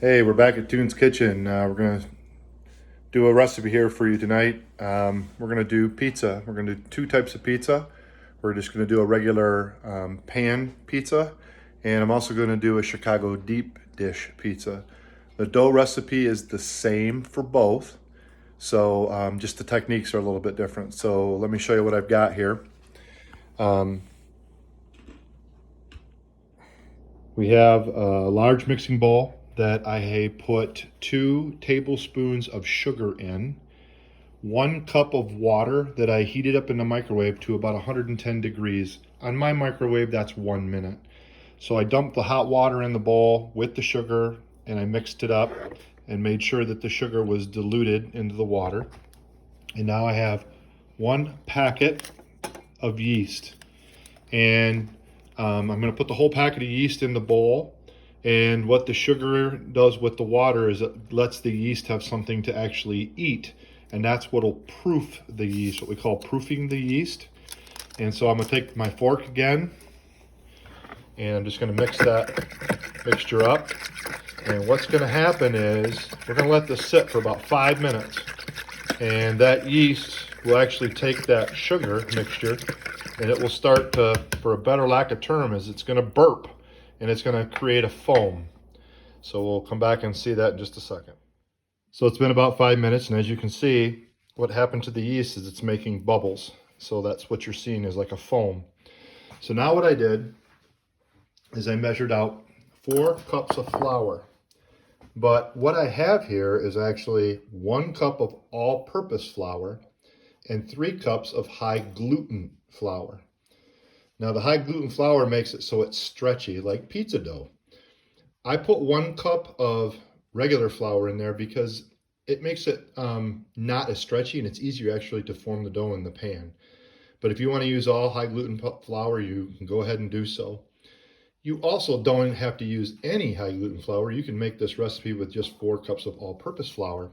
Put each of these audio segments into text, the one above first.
Hey, we're back at Toon's Kitchen. We're going to do a recipe here for you tonight. We're going to do pizza. We're going to do two types of pizza. We're just going to do a regular pan pizza, and I'm also going to do a Chicago deep dish pizza. The dough recipe is the same for both, so just the techniques are a little bit different. So let me show you what I've got here. We have a large mixing bowl that I put 2 tablespoons of sugar in, 1 cup of water that I heated up in the microwave to about 110 degrees. On my microwave, that's 1 minute. So I dumped the hot water in the bowl with the sugar and I mixed it up and made sure that the sugar was diluted into the water. And now I have 1 packet of yeast. And I'm going to put the whole packet of yeast in the bowl. And what the sugar does with the water is it lets the yeast have something to actually eat. And that's what will proof the yeast, what we call proofing the yeast. And so I'm going to take my fork again, and I'm just going to mix that mixture up. And what's going to happen is we're going to let this sit for about 5 minutes. And that yeast will actually take that sugar mixture, and it will start to, for a better lack of term, is it's going to burp. And it's going to create a foam. So we'll come back and see that in just a second. So it's been about 5 minutes, and as you can see, what happened to the yeast is it's making bubbles. So that's what you're seeing is like a foam. So now what I did is I measured out 4 cups of flour. But what I have here is actually 1 cup of all-purpose flour and 3 cups of high gluten flour. Now the high gluten flour makes it so it's stretchy like pizza dough. I put 1 cup of regular flour in there because it makes it not as stretchy, and it's easier actually to form the dough in the pan. But if you want to use all high gluten flour, you can go ahead and do so. You also don't have to use any high gluten flour. You can make this recipe with just 4 cups of all-purpose flour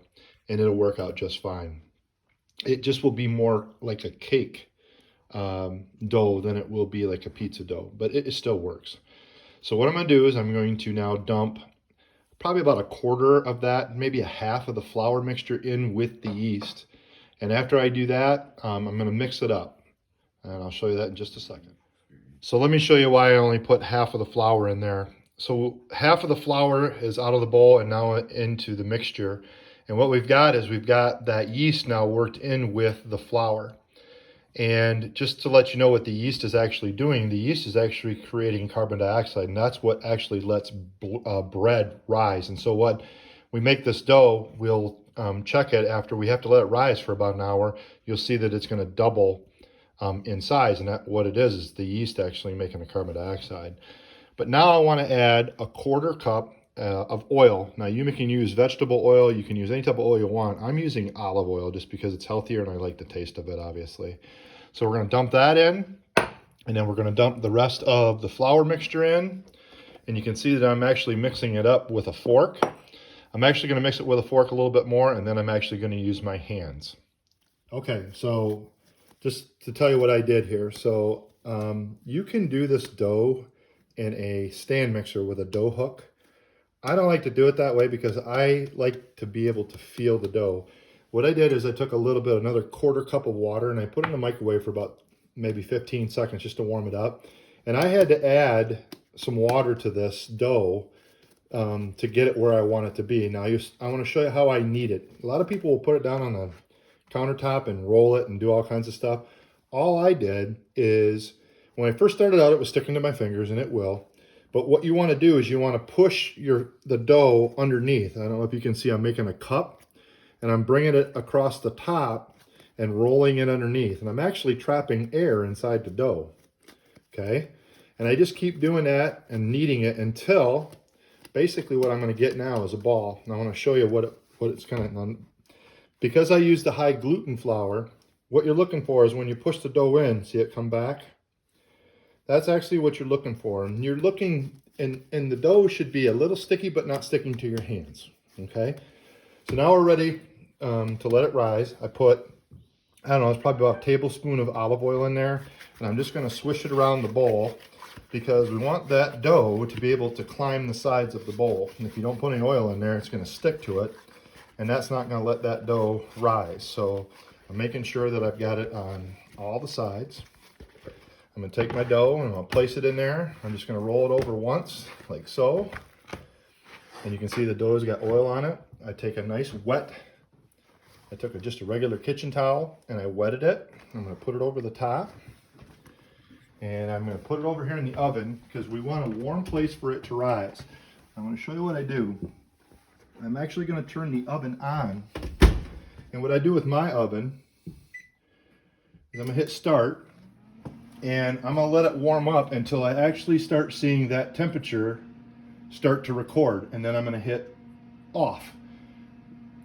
and it'll work out just fine. It just will be more like a cake dough than it will be like a pizza dough, but it still works. So what I'm going to do is I'm going to now dump probably about a quarter of that, maybe a half of the flour mixture in with the yeast. And after I do that, I'm going to mix it up. And I'll show you that in just a second. So let me show you why I only put half of the flour in there. So half of the flour is out of the bowl and now into the mixture. And what we've got is we've got that yeast now worked in with the flour. And just to let you know what the yeast is actually doing, the yeast is actually creating carbon dioxide, and that's what actually lets bread rise. And so what we make this dough, we'll check it after we have to let it rise for about an hour. You'll see that it's going to double in size, and that what it is the yeast actually making the carbon dioxide. But now I want to add a 1/4 cup of oil. Now you can use vegetable oil, you can use any type of oil you want. I'm using olive oil just because it's healthier and I like the taste of it, obviously. So we're going to dump that in, and then we're going to dump the rest of the flour mixture in. And you can see that I'm actually mixing it up with a fork. I'm actually going to mix it with a fork a little bit more, and then I'm actually going to use my hands. Okay, so just to tell you what I did here. So you can do this dough in a stand mixer with a dough hook. I don't like to do it that way because I like to be able to feel the dough. What I did is I took a little bit, another 1/4 cup of water, and I put it in the microwave for about maybe 15 seconds just to warm it up. And I had to add some water to this dough to get it where I want it to be. Now I want to show you how I knead it. A lot of people will put it down on the countertop and roll it and do all kinds of stuff. All I did is, when I first started out, it was sticking to my fingers, and it will. But what you want to do is you want to push the dough underneath. I don't know if you can see I'm making a cup, and I'm bringing it across the top and rolling it underneath. And I'm actually trapping air inside the dough, okay? And I just keep doing that and kneading it until basically what I'm going to get now is a ball. And I want to show you what it's kind of, because I use the high gluten flour, what you're looking for is when you push the dough in, see it come back? That's actually what you're looking for. And you're looking, and the dough should be a little sticky, but not sticking to your hands, okay? So now we're ready to let it rise. I put, I don't know, it's probably about a tablespoon of olive oil in there. And I'm just going to swish it around the bowl. because we want that dough to be able to climb the sides of the bowl. And if you don't put any oil in there, it's going to stick to it, and that's not going to let that dough rise. So I'm making sure that I've got it on all the sides. I'm going to take my dough and I'll place it in there. I'm just going to roll it over once, like so. And you can see the dough's got oil on it. I take a nice I took just a regular kitchen towel and I wetted it. I'm going to put it over the top. And I'm going to put it over here in the oven because we want a warm place for it to rise. I'm going to show you what I do. I'm actually going to turn the oven on. And what I do with my oven is I'm going to hit start. And I'm going to let it warm up until I actually start seeing that temperature start to record. And then I'm going to hit off.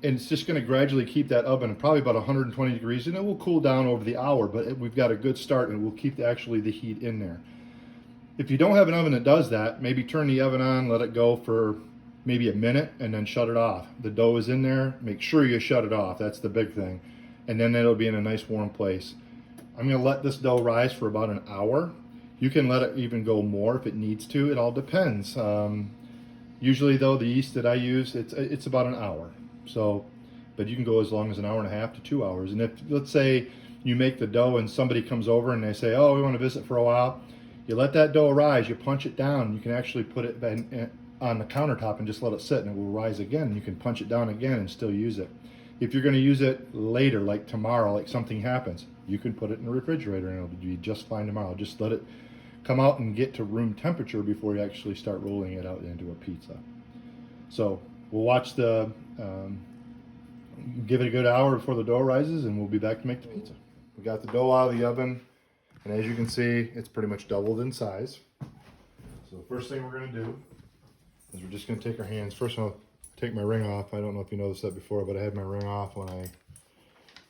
And it's just going to gradually keep that oven at probably about 120 degrees. And it will cool down over the hour, but we've got a good start and we'll keep actually the heat in there. If you don't have an oven that does that, maybe turn the oven on, let it go for maybe a minute, and then shut it off. The dough is in there. Make sure you shut it off. That's the big thing. And then it'll be in a nice warm place. I'm going to let this dough rise for about an hour. You can let it even go more if it needs to. It all depends. Usually though, the yeast that I use, it's about an hour. So, but you can go as long as an hour and a half to 2 hours. And if, let's say you make the dough and somebody comes over and they say, oh, we want to visit for a while, you let that dough rise, you punch it down, you can actually put it on the countertop and just let it sit and it will rise again. You can punch it down again and still use it. If you're going to use it later, like tomorrow, like something happens, you can put it in the refrigerator and it'll be just fine tomorrow. Just let it come out and get to room temperature before you actually start rolling it out into a pizza. So we'll watch give it a good hour before the dough rises and we'll be back to make the pizza. We got the dough out of the oven, and as you can see, it's pretty much doubled in size. So the first thing we're going to do is we're just going to take our hands. First I'll take my ring off. I don't know if you noticed that before, but I had my ring off when I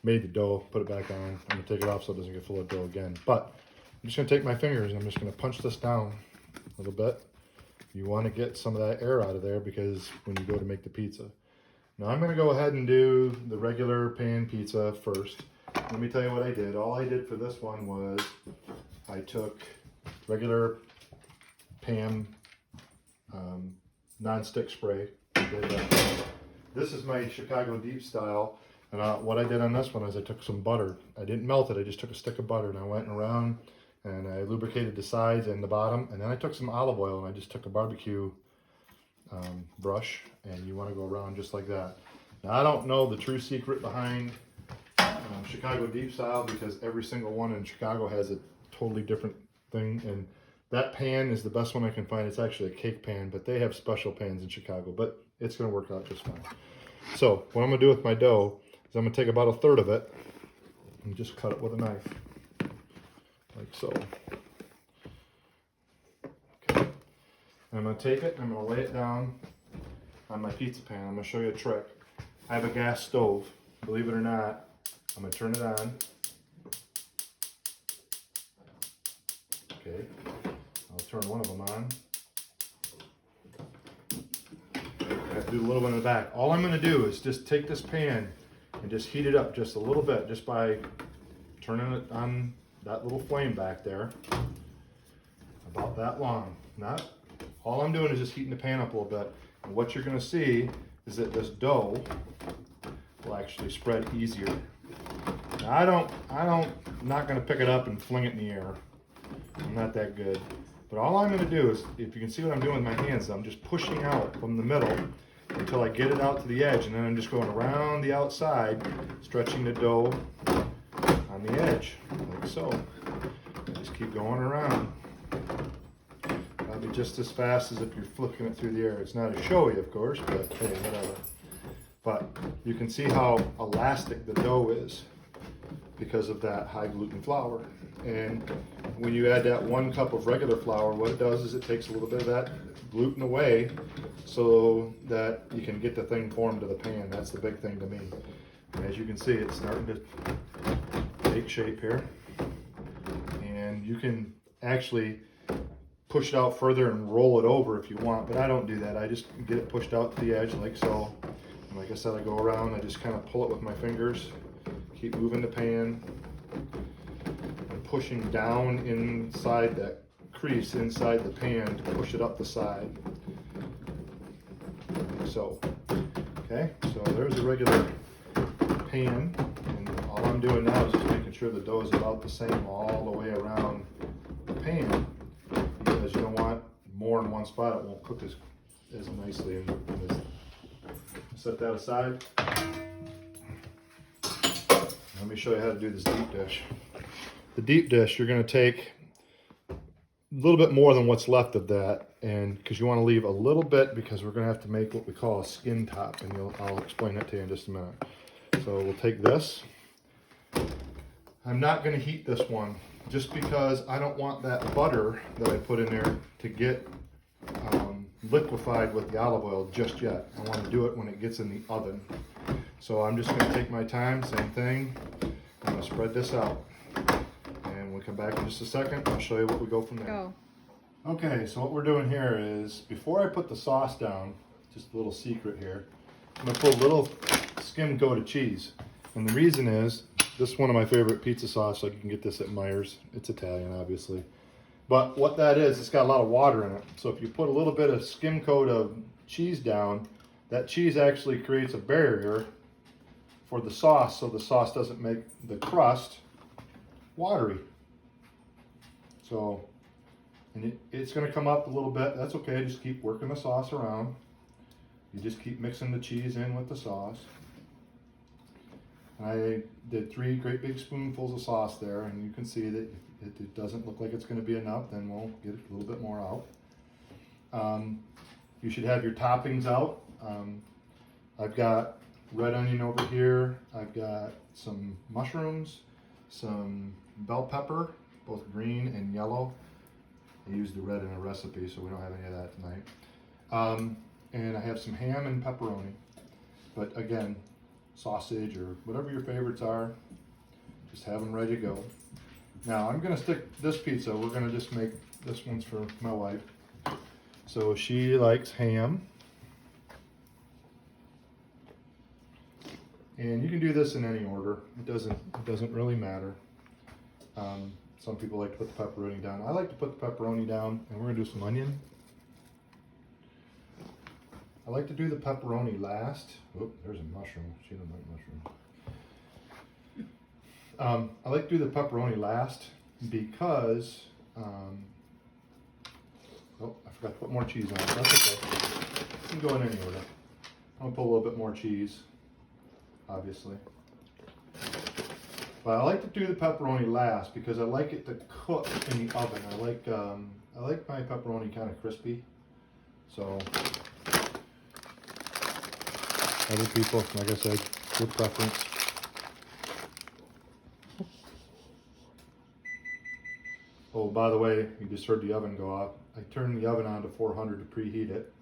made the dough, put it back on. I'm going to take it off so it doesn't get full of dough again. But I'm just going to take my fingers and I'm just going to punch this down a little bit. You want to get some of that air out of there because when you go to make the pizza. Now I'm going to go ahead and do the regular pan pizza first. Let me tell you what I did. All I did for this one was I took regular pan non-stick spray. This is my Chicago deep style, and what I did on this one is I took some butter. I didn't melt it, I just took a stick of butter and I went around and I lubricated the sides and the bottom, and then I took some olive oil and I just took a barbecue brush, and you want to go around just like that. Now I don't know the true secret behind Chicago deep style because every single one in Chicago has a totally different thing, and that pan is the best one I can find. It's actually a cake pan, but they have special pans in Chicago, but it's going to work out just fine. So what I'm going to do with my dough is I'm going to take about a third of it and just cut it with a knife, like so. Okay. And I'm going to take it and I'm going to lay it down on my pizza pan. I'm going to show you a trick. I have a gas stove. Believe it or not, I'm going to turn it on. Okay. I'll turn one of them on. I have to do a little bit in the back. All I'm going to do is just take this pan and just heat it up just a little bit, just by turning it on that little flame back there, about that long. Not all I'm doing is just heating the pan up a little bit. And what you're going to see is that this dough will actually spread easier. Now I'm not going to pick it up and fling it in the air. I'm not that good. But all I'm going to do is, if you can see what I'm doing with my hands, I'm just pushing out from the middle until I get it out to the edge, and then I'm just going around the outside, stretching the dough on the edge, like so. Just keep going around. That'll be just as fast as if you're flicking it through the air. It's not as showy, of course, but hey, whatever. But you can see how elastic the dough is because of that high gluten flour. And when you add that 1 cup of regular flour, what it does is it takes a little bit of that gluten away so that you can get the thing formed to the pan. That's the big thing to me. And as you can see, it's starting to take shape here. And you can actually push it out further and roll it over if you want, but I don't do that. I just get it pushed out to the edge like so. And like I said, I go around, I just kind of pull it with my fingers, keep moving the pan, and pushing down inside that crease inside the pan to push it up the side. Like so. Okay, so there's a regular pan, and all I'm doing now is just making sure the dough is about the same all the way around the pan, because you don't want more in one spot. It won't cook as nicely. And set that aside. Let me show you how to do this deep dish. The deep dish, you're going to take a little bit more than what's left of that, and because you want to leave a little bit, because we're going to have to make what we call a skin top, and I'll explain that to you in just a minute. So we'll take this. I'm not going to heat this one just because I don't want that butter that I put in there to get liquefied with the olive oil just yet. I want to do it when it gets in the oven. So I'm just going to take my time, same thing. I'm going to spread this out. And we'll come back in just a second. I'll show you what we go from there. Go. Okay, so what we're doing here is, before I put the sauce down, just a little secret here, I'm going to put a little skim coat of cheese. And the reason is, this is one of my favorite pizza sauce, like you can get this at Meijer's. It's Italian, obviously. But what that is, it's got a lot of water in it. So if you put a little bit of skim coat of cheese down, that cheese actually creates a barrier for the sauce, so the sauce doesn't make the crust watery. So, and it's going to come up a little bit. That's okay. Just keep working the sauce around. You just keep mixing the cheese in with the sauce. I did 3 great big spoonfuls of sauce there, and you can see that if it doesn't look like it's going to be enough, then we'll get a little bit more out. You should have your toppings out. I've got red onion over here. I've got some mushrooms, some bell pepper, both green and yellow. I used the red in a recipe, so we don't have any of that tonight. And I have some ham and pepperoni. But again, sausage or whatever your favorites are, just have them ready to go. Now I'm gonna stick this pizza, we're gonna just make, this one's for my wife. So she likes ham. And you can do this in any order. It doesn't really matter. Some people like to put the pepperoni down. I like to put the pepperoni down, and we're gonna do some onion. I like to do the pepperoni last. Oh, there's a mushroom. She doesn't like mushroom. I like to do the pepperoni last because, oh, I forgot to put more cheese on it. That's okay. You can go in any order. I'm gonna put a little bit more cheese, obviously. But I like to do the pepperoni last because I like it to cook in the oven. I like my pepperoni kind of crispy. So other people, like I said, your preference. Oh, by the way, you just heard the oven go off. I turned the oven on to 400 to preheat it.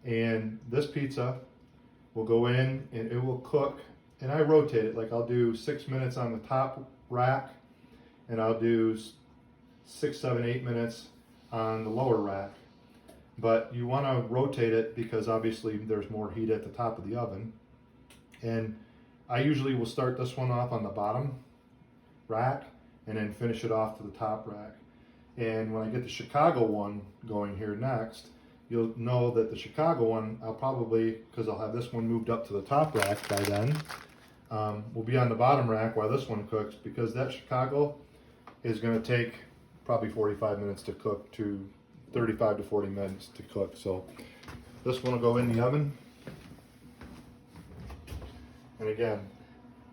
And this pizza will go in and it will cook. And I rotate it, like I'll do 6 minutes on the top rack, and I'll do 6, 7, 8 minutes on the lower rack. But you want to rotate it because obviously there's more heat at the top of the oven. And I usually will start this one off on the bottom rack and then finish it off to the top rack. And when I get the Chicago one going here next, you'll know that the Chicago one, I'll probably, because I'll have this one moved up to the top rack by then, will be on the bottom rack while this one cooks, because that Chicago is going to take probably 45 minutes to cook to 35 to 40 minutes to cook. So this one will go in the oven. And again,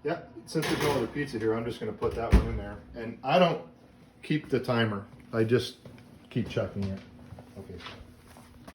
yeah, since there's no other pizza here, I'm just going to put that one in there. And I don't keep the timer. I just keep checking it. Okay.